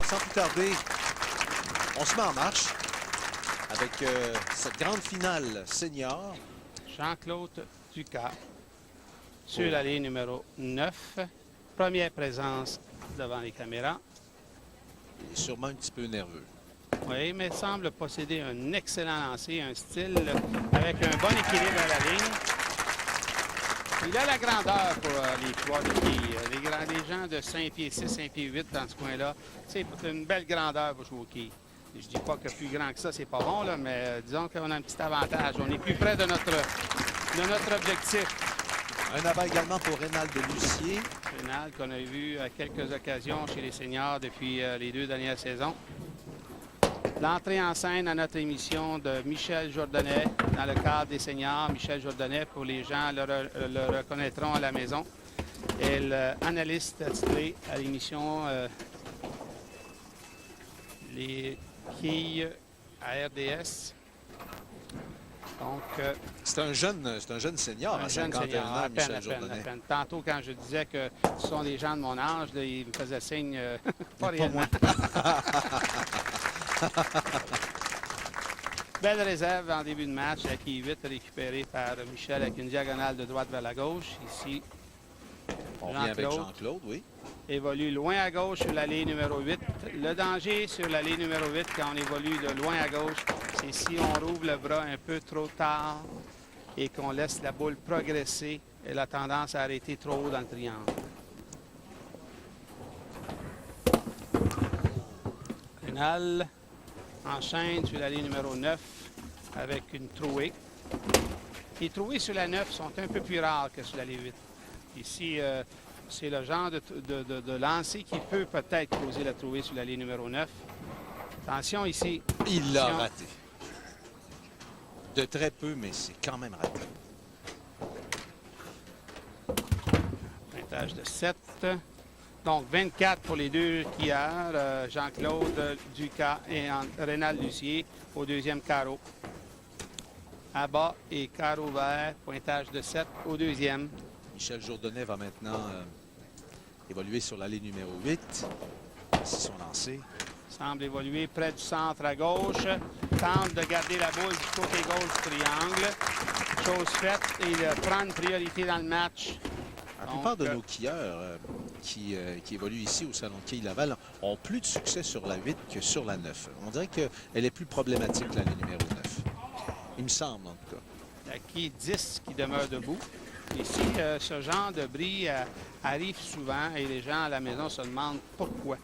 sans plus tarder, on se met en marche avec cette grande finale senior. Jean-Claude Ducas sur la ligne numéro 9. Première présence devant les caméras. Il est sûrement un petit peu nerveux. Oui, mais semble posséder un excellent lancer, un style avec un bon équilibre à la ligne. Il a la grandeur pour les poids de quilles. Les gens de 5 pieds 6, 5 pieds 8 dans ce coin-là, c'est une belle grandeur pour jouer au quilles. Je dis pas que plus grand que ça, c'est pas bon, là, mais disons qu'on a un petit avantage. On est plus près de notre objectif. Un abat également pour Rénal de Lucier. Rénal qu'on a vu à quelques occasions chez les seniors depuis les 2 dernières saisons. L'entrée en scène à notre émission de Michel Jourdanet dans le cadre des seniors. Michel Jourdanet, pour les gens, le reconnaîtront à la maison. Et l'analyste attitré à l'émission Les quilles à RDS. Donc, c'est un jeune senior à 51 ans, Michel Jourdanet. À peine. Tantôt, quand je disais que ce sont des gens de mon âge, là, ils me faisaient signe pas réellement. Belle réserve en début de match, la quille 8 récupérée par Michel avec une diagonale de droite vers la gauche. Ici, on vient avec Jean-Claude, oui. Évolue loin à gauche sur la ligne numéro 8. Le danger sur la ligne numéro 8, quand on évolue de loin à gauche, c'est si on rouvre le bras un peu trop tard et qu'on laisse la boule progresser, elle a tendance à arrêter trop haut dans le triangle. Rénal enchaîne sur la ligne numéro 9 avec une trouée. Les trouées sur la 9 sont un peu plus rares que sur la ligne 8. Ici, c'est le genre de lancer qui peut peut-être causer la trouée sur la ligne numéro 9. Attention ici. Il l'a raté. De très peu, mais c'est quand même raté. Pointage de 7. Donc, 24 pour les deux skieurs, Jean-Claude Ducas et Rénal Lucier au deuxième carreau. Abat et carreau vert, pointage de 7 au deuxième. Michel Jourdanet va maintenant évoluer sur la ligne numéro 8. C'est son lancer. Semble évoluer près du centre à gauche. Tente de garder la boule du côté gauche du triangle. Chose faite, il prend une priorité dans le match. La plupart de nos quilleurs qui évoluent ici au Salon de quilles Laval ont plus de succès sur la 8 que sur la 9. On dirait qu'elle est plus problématique, la numéro 9. Il me semble, en tout cas. La quille 10 qui demeure debout. Ici, ce genre de bris arrive souvent et les gens à la maison se demandent pourquoi.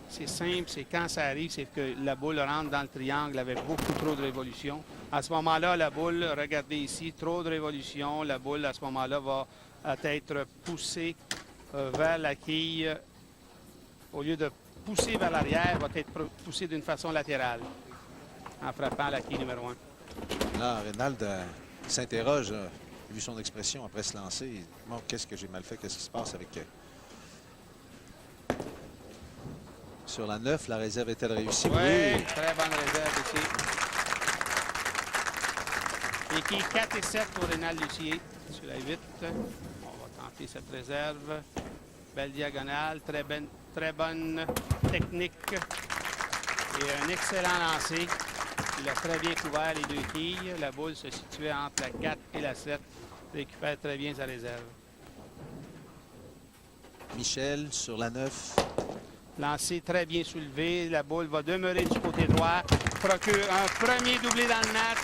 C'est simple, c'est quand ça arrive, c'est que la boule rentre dans le triangle avec beaucoup trop de révolution. À ce moment-là, la boule, regardez ici, trop de révolution. La boule, à ce moment-là, va être poussée vers la quille. Au lieu de pousser vers l'arrière, va être poussée d'une façon latérale en frappant la quille numéro 1. Là, Rénal s'interroge, vu son expression après se lancer. Bon, qu'est-ce que j'ai mal fait? Qu'est-ce qui se passe avec... Sur la 9, la réserve est-elle réussie? Oui, très bonne réserve ici. Et qui 4 et 7 pour Rénal Lucier sur la 8. On va tenter cette réserve. Belle diagonale, très bonne technique et un excellent lancer. Il a très bien couvert les deux quilles. La boule se situait entre la 4 et la 7. Il récupère très bien sa réserve. Michel sur la 9. Lancé très bien soulevé. La boule va demeurer du côté droit. Procure un premier doublé dans le match.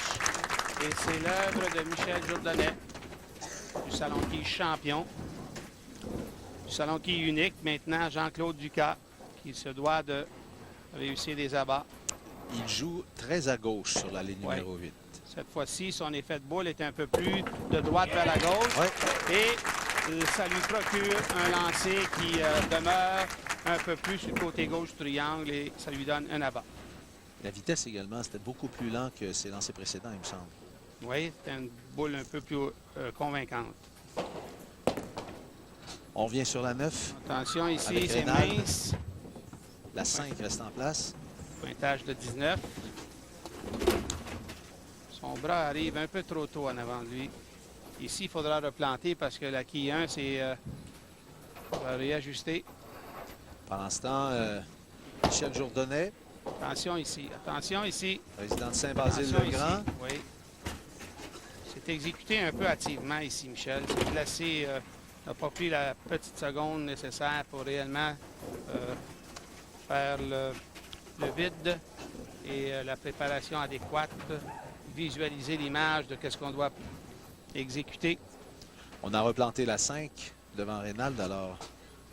Et c'est l'œuvre de Michel Jourdanet, du Salon de quilles champion. Du Salon de quilles unique. Maintenant, Jean-Claude Ducas, qui se doit de réussir des abats. Il joue très à gauche sur la ligne numéro 8. Cette fois-ci, son effet de boule est un peu plus de droite vers la gauche. Oui. Et ça lui procure un lancer qui demeure un peu plus sur le côté gauche du triangle et ça lui donne un abat. La vitesse également, c'était beaucoup plus lent que ses lancers précédents, il me semble. Oui, c'était une boule un peu plus convaincante. On vient sur la 9. Attention ici, c'est mince. La 5 reste en place. Pointage de 19. Son bras arrive un peu trop tôt en avant de lui. Ici, il faudra replanter parce que la quille 1, c'est va réajuster. Pendant ce temps, Michel Jourdain, Attention ici. Attention ici. président de Attention Saint-Basile-le-Grand. ici. Oui. C'est exécuté un peu hâtivement ici, Michel. C'est placé, n'a pas pris la petite seconde nécessaire pour réellement faire le vide et la préparation adéquate, visualiser l'image de ce qu'on doit exécuter. On a replanté la 5 devant Reynald, alors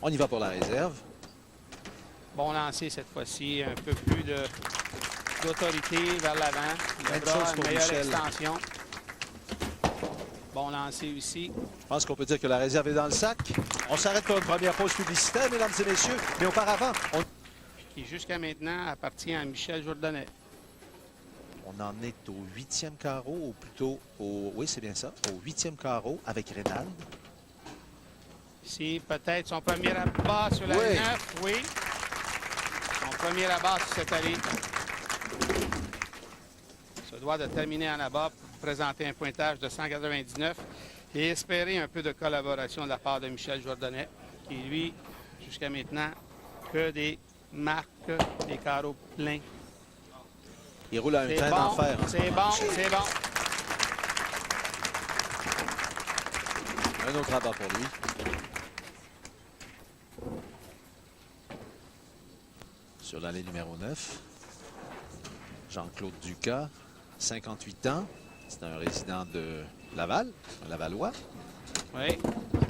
on y va pour la réserve. Bon lancer cette fois-ci, un peu plus d'autorité vers l'avant. Le Même bras, chose une pour meilleure Michel. extension. Bon lancer aussi. Je pense qu'on peut dire que la réserve est dans le sac. On s'arrête pour une première pause publicitaire, mesdames et messieurs. Mais auparavant, Qui jusqu'à maintenant appartient à Michel Jourdain. on en est au 8e carreau, ou plutôt au... Oui, c'est bien ça, au 8e carreau avec Reynald. Ici, peut-être son premier abat sur la Oui. 9, oui. Son premier abat sur cette allée. Se doit de terminer en abat pour présenter un pointage de 199 et espérer un peu de collaboration de la part de Michel Jourdain, qui lui, jusqu'à maintenant, que des marques, des carreaux pleins. Il roule à un C'est train bon, d'enfer. c'est bon, c'est bon. Un autre abat pour lui. Sur l'allée numéro 9, Jean-Claude Ducas, 58 ans. C'est un résident de Laval, un Lavallois. Oui,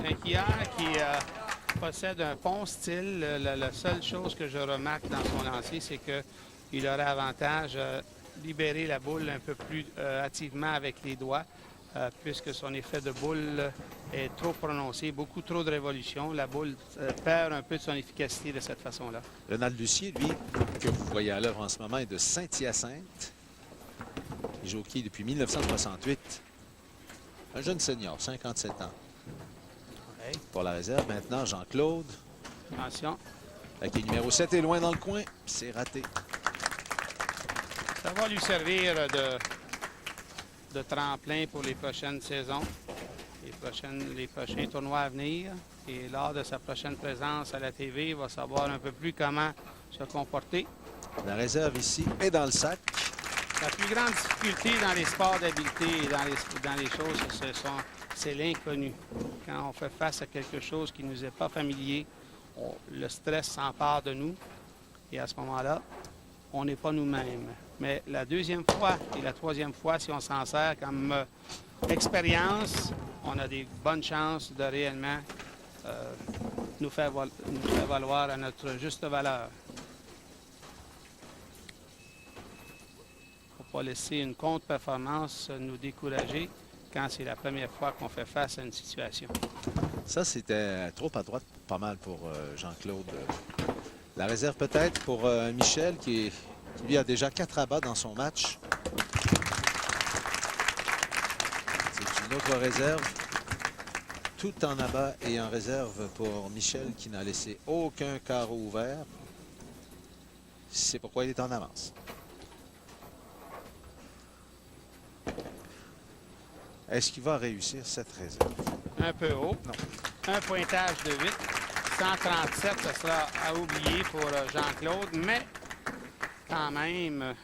un skieur qui possède un bon style. La seule chose que je remarque dans son lancer, c'est qu'il aurait avantage à libérer la boule un peu plus hâtivement avec les doigts, puisque son effet de boule est trop prononcé, beaucoup trop de révolution. La boule perd un peu de son efficacité de cette façon-là. Reynald Lucier, lui, que vous voyez à l'œuvre en ce moment, est de Saint-Hyacinthe. Il joue au quai depuis 1968. Un jeune senior, 57 ans. Oui. Pour la réserve, maintenant, Jean-Claude. Attention, La quai numéro 7 est loin dans le coin. C'est raté. ça va lui servir de tremplin pour les prochaines saisons, les prochains tournois à venir. Et lors de sa prochaine présence à la TV, il va savoir un peu plus comment se comporter. La réserve ici est dans le sac. La plus grande difficulté dans les sports d'habileté et dans les choses, c'est l'inconnu. Quand on fait face à quelque chose qui ne nous est pas familier, le stress s'empare de nous. Et à ce moment-là, on n'est pas nous-mêmes. Mais la deuxième fois et la troisième fois, si on s'en sert comme expérience, on a des bonnes chances de réellement nous faire valoir à notre juste valeur. Il ne faut pas laisser une contre-performance nous décourager quand c'est la première fois qu'on fait face à une situation. Ça, c'était trop à droite, pas mal pour Jean-Claude. La réserve peut-être pour Michel, qui lui a déjà 4 abats dans son match. C'est une autre réserve. Tout en abat et en réserve pour Michel, qui n'a laissé aucun carreau ouvert. C'est pourquoi il est en avance. Est-ce qu'il va réussir cette réserve? Un peu haut. Non. Un pointage de 8. 137, ce sera à oublier pour Jean-Claude, mais quand même,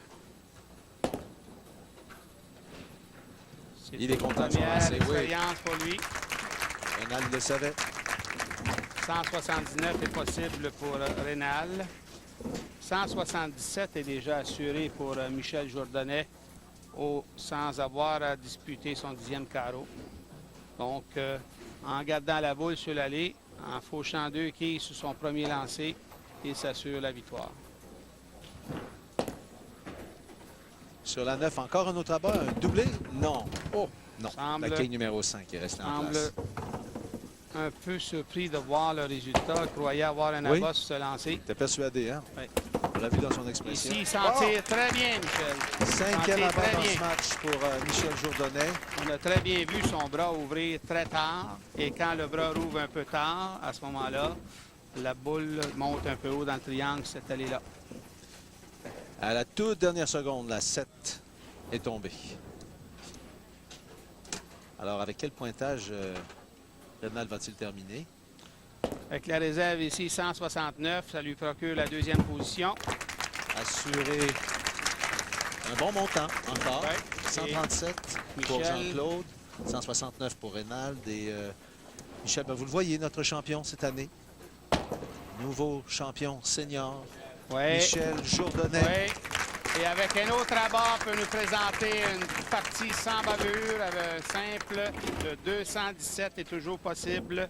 c'est Il est une content de son première lancer, oui. expérience pour lui. Reynald le savait. 179 est possible pour Reynald. 177 est déjà assuré pour Michel Jourdain sans avoir à disputer son 10e carreau. Donc, en gardant la boule sur l'allée, en fauchant 2 quilles sur son premier lancer, il s'assure la victoire. Sur la 9, encore un autre abat, un doublé? Non. Oh, non. Semble- La quille numéro 5 est restée en Semble place. un peu surpris de voir le résultat. Il croyait avoir un Oui. abat sur ce lancer. T'es persuadé, hein? Oui. On l'a vu dans son expression. Ici, il s'en tire très bien, Michel. Cinquième S'en tire abat très dans bien. ce match pour Michel Jourdain. On a très bien vu son bras ouvrir très tard. Et quand le bras rouvre un peu tard, à ce moment-là, la boule monte un peu haut dans le triangle, cette allée-là. À la toute dernière seconde, la 7 est tombée. Alors, avec quel pointage Reynald va-t-il terminer? Avec la réserve ici, 169, ça lui procure la deuxième position. Assurer un bon montant encore. Ouais. 137 pour Michel. Jean-Claude, 169 pour Reynald. Et Michel, ben, vous le voyez, notre champion cette année. Nouveau champion senior, Ouais. Michel Jourdain. Oui. Et avec un autre abat, peut nous présenter une partie sans bavure avec un simple de 217 est toujours possible.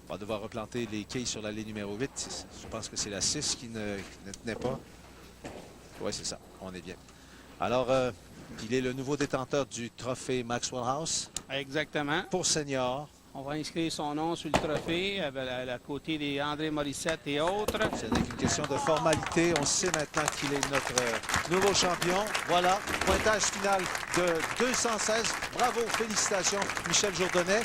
On va devoir replanter les quilles sur la ligne numéro 8. Je pense que c'est la 6 qui ne tenait pas. Oui, c'est ça. On est bien. Alors, il est le nouveau détenteur du trophée Maxwell House Exactement. pour senior. On va inscrire son nom sur le trophée à côté des André Morissette et autres. Ce n'est qu'une question de formalité. On sait maintenant qu'il est notre nouveau champion. Voilà, pointage final de 216. Bravo, félicitations, Michel Jourdain.